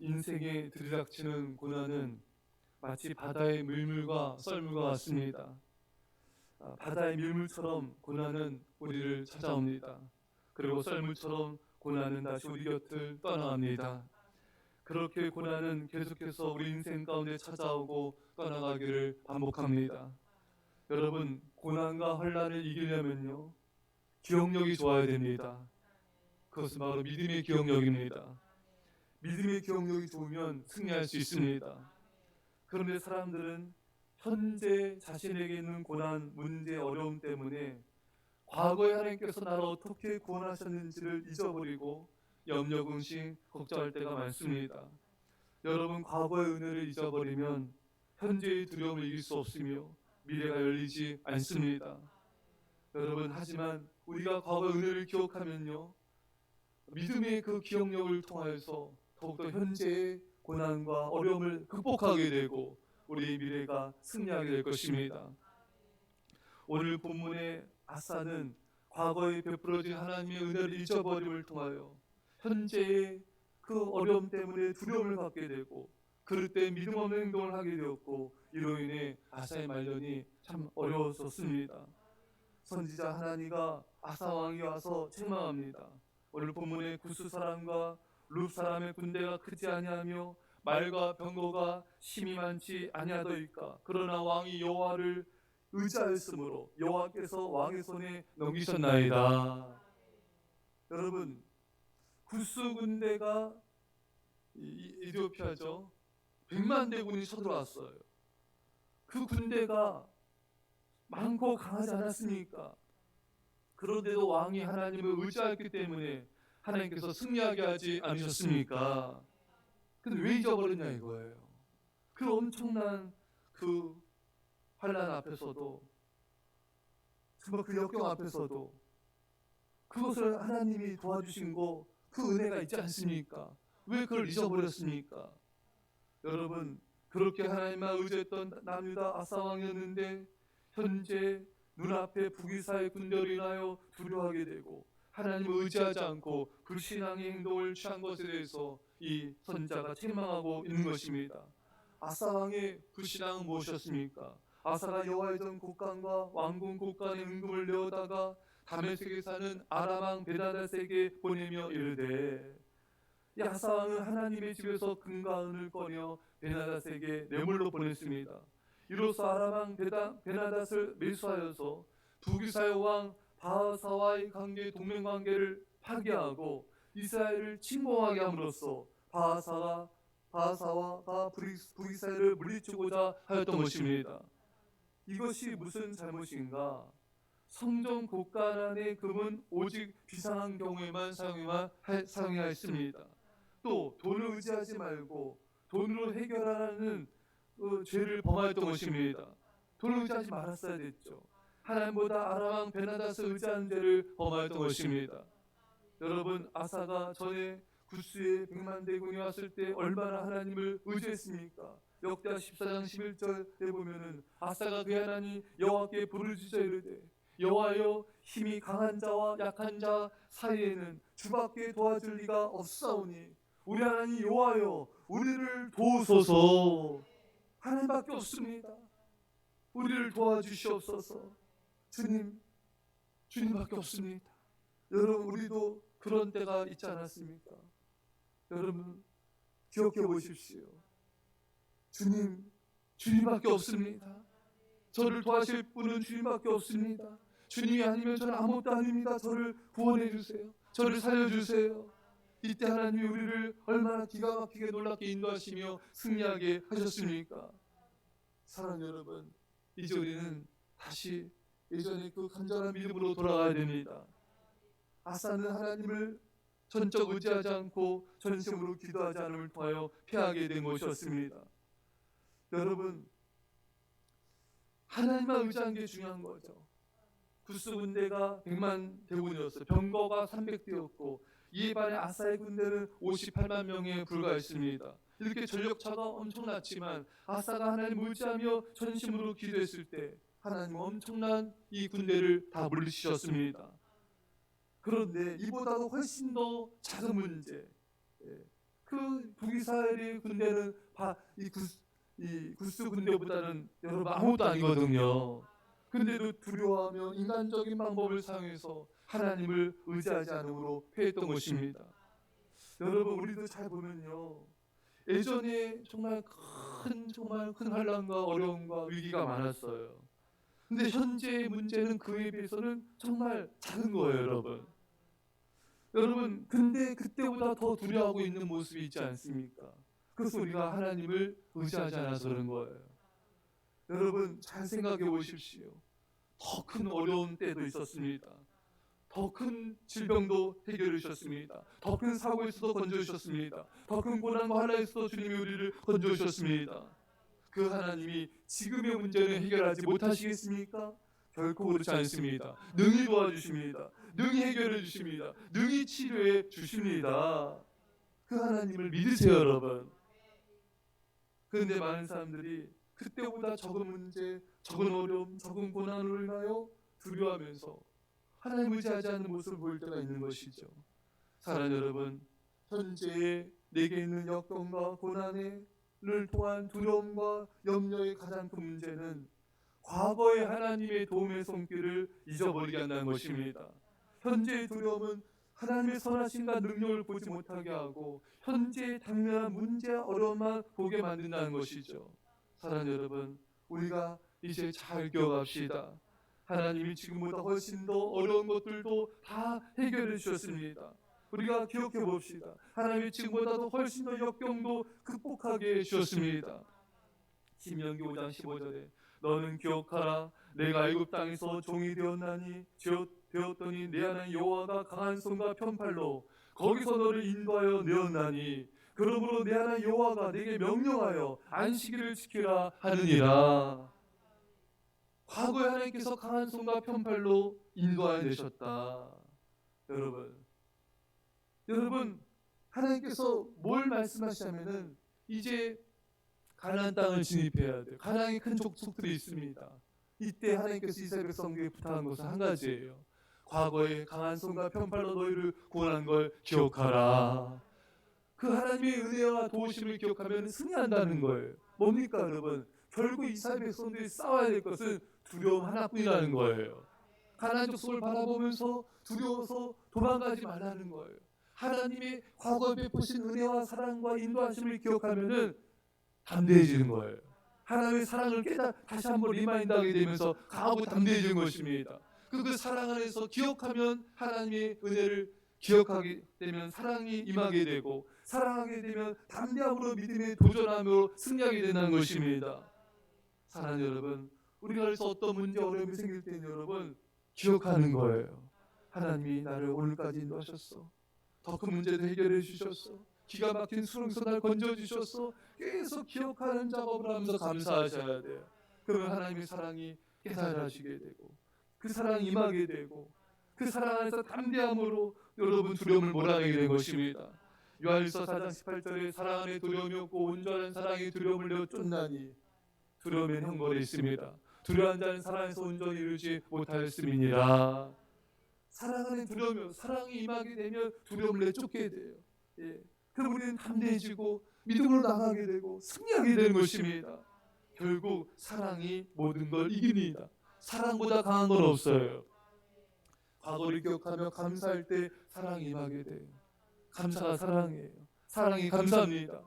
인생에 들이닥치는 고난은 마치 바다의 밀물과 썰물과 같습니다. 바다의 밀물처럼 고난은 우리를 찾아옵니다. 그리고 썰물처럼 고난은 다시 우리 곁을 떠나갑니다. 그렇게 고난은 계속해서 우리 인생 가운데 찾아오고 떠나가기를 반복합니다. 여러분, 고난과 환난을 이기려면요, 기억력이 좋아야 됩니다. 그것은 바로 믿음의 기억력입니다. 믿음의 기억력이 좋으면 승리할 수 있습니다. 그런데 사람들은 현재 자신에게 있는 고난, 문제, 어려움 때문에 과거에 하나님께서 나를 어떻게 구원하셨는지를 잊어버리고 염려근심, 걱정할 때가 많습니다. 여러분, 과거의 은혜를 잊어버리면 현재의 두려움을 이길 수 없으며 미래가 열리지 않습니다. 여러분, 하지만 우리가 과거의 은혜를 기억하면요, 믿음의 그 기억력을 통하여서 더욱더 현재의 고난과 어려움을 극복하게 되고 우리의 미래가 승리하게 될 것입니다. 오늘 본문의 아사는 과거에 베풀어진 하나님의 은혜를 잊어버림을 통하여 현재의 그 어려움 때문에 두려움을 갖게 되고 그럴 때 믿음 없는 행동을 하게 되었고, 이로 인해 아사의 말년이 참 어려웠었습니다. 선지자 하나니가 아사 왕이 와서 책망합니다. 오늘 본문의 구스 사람과 룹 사람의 군대가 크지 아니하며 말과 병거가 심히 많지 아니하더이까. 그러나 왕이 여호와를 의지하였으므로 여호와께서 왕의 손에 넘기셨나이다. 여러분, 구스 군대가 에티오피아죠. 100만 대군이 쳐들어왔어요. 그 군대가 많고 강하지 않았습니까? 그런데도 왕이 하나님을 의지했기 때문에 하나님께서 승리하게 하지 않으셨습니까? 근데 왜 잊어버렸냐 이거예요. 그 엄청난 그 환난 앞에서도, 정말 그 역경 앞에서도 그것을 하나님이 도와주신 거, 그 은혜가 있지 않습니까? 왜 그걸 잊어버렸습니까? 여러분, 그렇게 하나님만 의지했던 남유다 아사 왕이었는데 현재 눈앞에 북이스라엘 군대로 인하여 두려워하게 되고 하나님을 의지하지 않고 불신앙의 행동을 취한 것에 대해서 이 선자가 책망하고 있는 것입니다. 아사 왕의 불신앙은 무엇이었습니까? 아사가 여호와의 전 곡간과 왕궁 곡간의 은금을 내어다가 다메섹에 사는 아람 왕 베나닷에게 보내며 이르되, 이 아사 왕은 하나님의 집에서 금과 은을 꺼내 베나닷에게 뇌물로 보냈습니다. 이로써 아람 왕 베나닷을 매수하여서 북이스라엘 왕 바하사와의 동맹 관계를 파기하고 이스라엘을 침공하게 함으로써 바하사와가 북이스라엘을 물리치고자 하였던 것입니다. 이것이 무슨 잘못인가? 성전 곡간 안의 금은 오직 비상한 경우에만 사용해야 했습니다. 또 돈을 의지하지 말고 돈으로 해결하라는 죄를 범하였던 것입니다. 돈을 의지하지 말았어야 됐죠. 하나님보다 아람 왕 베나닷을 의지하는 죄를 범하였던 것입니다. 여러분, 아사가 전에 구스에 100만 대군이 왔을 때 얼마나 하나님을 의지했습니까? 역대하 14장 11절에 보면은 아사가 그 하나님 여호와께 부르짖어 이르되, 여호와여, 힘이 강한 자와 약한 자 사이에는 주밖에 도와줄 리가 없사오니 우리 하나님 여호와여, 우리를 도우소서. 하나님밖에 없습니다. 우리를 도와주시옵소서. 주님밖에 없습니다. 여러분, 우리도 그런 때가 있지 않았습니까? 여러분, 기억해 보십시오. 주님밖에 없습니다. 저를 도와줄 분은 주님밖에 없습니다. 주님이 아니면 저는 아무것도 아닙니다. 저를 구원해 주세요. 저를 살려주세요. 이때 하나님이 우리를 얼마나 기가 막히게 놀랍게 인도하시며 승리하게 하셨습니까? 사랑하는 여러분, 이제 우리는 다시 예전의 그 간절한 믿음으로 돌아가야 됩니다. 아사는 하나님을 전적 의지하지 않고 전심으로 기도하지 않음을 통하여 패하게 된 것이었습니다. 여러분, 하나님만 의지하는 게 중요한 거죠. 구스 군대가 100만 대군이었어요. 병거가 300대였고 이에 반해 아사의 군대는 58만 명에 불과했습니다. 이렇게 전력차가 엄청났지만 아사가 하나님을 의지하며 전심으로 기도했을 때 하나님은 엄청난 이 군대를 다 물리치셨습니다. 그런데 이보다도 훨씬 더 작은 문제, 그 그 북이스라엘의 군대는 이 구스 군대보다는 여러분 아무것도 아니거든요. 근데도 두려워하며 인간적인 방법을 사용해서 하나님을 의지하지 않음으로 패했던 것입니다. 여러분, 우리도 잘 보면요, 예전에 정말 큰 환난과 어려움과 위기가 많았어요. 근데 현재의 문제는 그에 비해서는 정말 작은 거예요, 여러분. 여러분, 근데 그때보다 더 두려워하고 있는 모습이 있지 않습니까? 그것은 우리가 하나님을 의지하지 않아서 그런 거예요. 여러분, 잘 생각해 보십시오. 더 큰 어려운 때도 있었습니다. 더 큰 질병도 해결해 주셨습니다. 더 큰 사고에서도 건져 주셨습니다. 더 큰 고난과 환난에서도 주님이 우리를 건져 주셨습니다. 그 하나님이 지금의 문제는 해결하지 못하시겠습니까? 결코 그렇지 않습니다. 능히 도와주십니다. 능히 해결해 주십니다. 능히 치료해 주십니다. 그 하나님을 믿으세요, 여러분. 그런데 많은 사람들이 그때보다 적은 문제, 적은 어려움, 적은 고난으로 인하여 두려워하면서 하나님을 의지하지 않는 모습을 보일 때가 있는 것이죠. 사랑하는 여러분, 현재 내게 있는 역경과 고난을 통한 두려움과 염려의 가장 큰 문제는 과거의 하나님의 도움의 손길을 잊어버리게 한다는 것입니다. 현재의 두려움은 하나님의 선하심과 능력을 보지 못하게 하고 현재의 당면한 문제와 어려움만 보게 만든다는 것이죠. 사랑하는 여러분, 우리가 이제 잘 기억합시다. 하나님이 지금보다 훨씬 더 어려운 것들도 다 해결해 주셨습니다. 우리가 기억해 봅시다. 하나님이 지금보다도 훨씬 더 역경도 극복하게 해주셨습니다. 신명기 5장 15절에 너는 기억하라. 내가 애굽 땅에서 종이 되었나니 되었더니 내 하나님 여호와가 강한 손과 편팔로 거기서 너를 인도하여 내었나니 그러므로 내 하나님 여호와가 내게 명령하여 안식일을 지키라 하느니라. 과거에 하나님께서 강한 손과 편팔로 인도하여 내셨다. 여러분, 하나님께서 뭘 말씀하시냐면은 이제 가나안 땅을 진입해야 돼요. 가나안에 큰 족속들이 있습니다. 이때 하나님께서 이스라엘 백성에게 부탁한 것은 한 가지예요. 과거에 강한 손과 편팔로 너희를 구원한 걸 기억하라. 그 하나님의 은혜와 도우심을 기억하면 승리한다는 거예요. 뭡니까, 여러분? 결국 이스라엘 백성들이 싸워야 될 것은 두려움 하나뿐이라는 거예요. 가나안 족속을 바라보면서 두려워서 도망가지 말라는 거예요. 하나님의 과거에 베푸신 은혜와 사랑과 인도하심을 기억하면은 담대해지는 거예요. 하나님의 사랑을 다시 한번 리마인드하게 되면서 강하고 담대해지는 것입니다. 그 사랑 안에서 기억하면 하나님의 은혜를 기억하게 되면 사랑이 임하게 되고 사랑하게 되면 담대함으로 믿음에 도전함으로 승리하게 되는 것입니다. 사랑하는 여러분, 우리가 그래서 어떤 문제 어려움이 생길 때는 여러분 기억하는 거예요. 하나님이 나를 오늘까지 인도하셨어. 더 큰 문제도 해결해 주셨어. 기가 막힌 수렁에서 날 건져주셨어. 계속 기억하는 작업을 하면서 감사하셔야 돼요. 그러면 하나님의 사랑이 깨달아지게 되고 그 사랑이 임하게 되고 그 사랑 안에서 담대함으로 여러분 두려움을 몰아내게 된 것입니다. 요한일서 4장 18절에 사랑 안에 두려움이 없고 온전한 사랑이 두려움을 내어 쫓나니 두려움엔 형벌이 있습니다. 두려워한 자는 사랑 안에서 온전히 이루지 못하였음이니라. 사랑 안에 두려움이 사랑이 임하게 되면 두려움을 내쫓게 돼요. 그럼 우리는 담대해지고 믿음으로 나가게 되고 승리하게 되는 것입니다. 결국 사랑이 모든 걸 이깁니다. 사랑보다 강한 건 없어요. 과거를 기억하며 감사할 때 사랑이 임하게 돼요. 감사가 사랑이에요. 사랑이 감사합니다.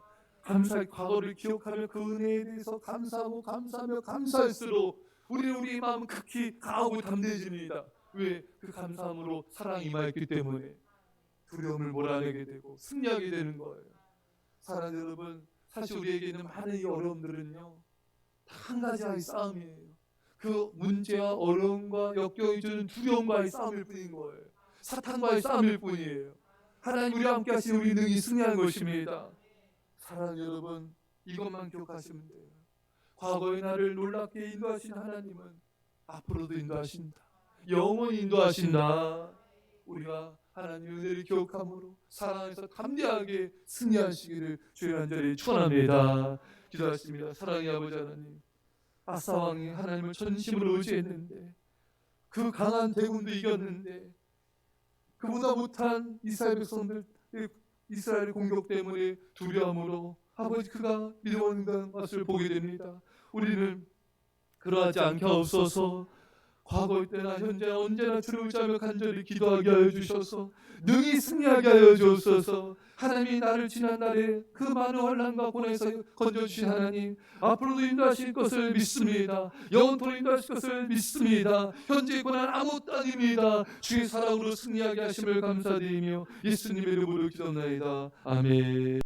과거를 기억하며 그 은혜에 대해서 감사하며 감사할수록 우리의 마음은 극히 강하고 담대해집니다. 왜? 그 감사함으로 사랑이 임하였기 때문에 두려움을 몰아내게 되고 승리하게 되는 거예요. 사랑하는 여러분, 사실 우리에게 있는 많은 이 어려움들은요 다 한 가지의 싸움이에요. 그 문제와 어려움과 역경이 주는 두려움과의 싸움일 뿐인 거예요. 사탄과의 싸움일 뿐이에요. 하나님 우리와 함께 하시는 우리 능히 승리하는 것입니다. 사랑하는 여러분, 이것만 기억하시면 돼요. 과거의 나를 놀랍게 인도하신 하나님은 앞으로도 인도하신다. 영원히 인도하신다. 우리가 하나님의 은혜를 기억함으로 사랑 안에서 담대하게 승리하시기를 주의 간절히 축원합니다. 기도하십니다. 사랑의 아버지 하나님, 아사 왕이 하나님을 전심으로 의지했는데 그 강한 대군도 이겼는데 그보다 못한 이스라엘 백성들 이스라엘 공격 때문에 두려움으로 아버지 그가 밀어오는 것을 보게 됩니다. 우리는 그러하지 않게 하옵소서. 과거일 때나 현재 언제나 주를 의지하며 간절히 기도하게 하여 주셔서 능히 승리하게 하여 주옵소서. 하나님이 나를 지난 날에 그 많은 환난과 고난에서 건져주신 하나님, 앞으로도 인도하실 것을 믿습니다. 영원토록 인도하실 것을 믿습니다. 현재의 고난 아무것도 아닙니다. 주의 사랑으로 승리하게 하심을 감사드리며 예수님의 이름으로 기도합나이다. 아멘.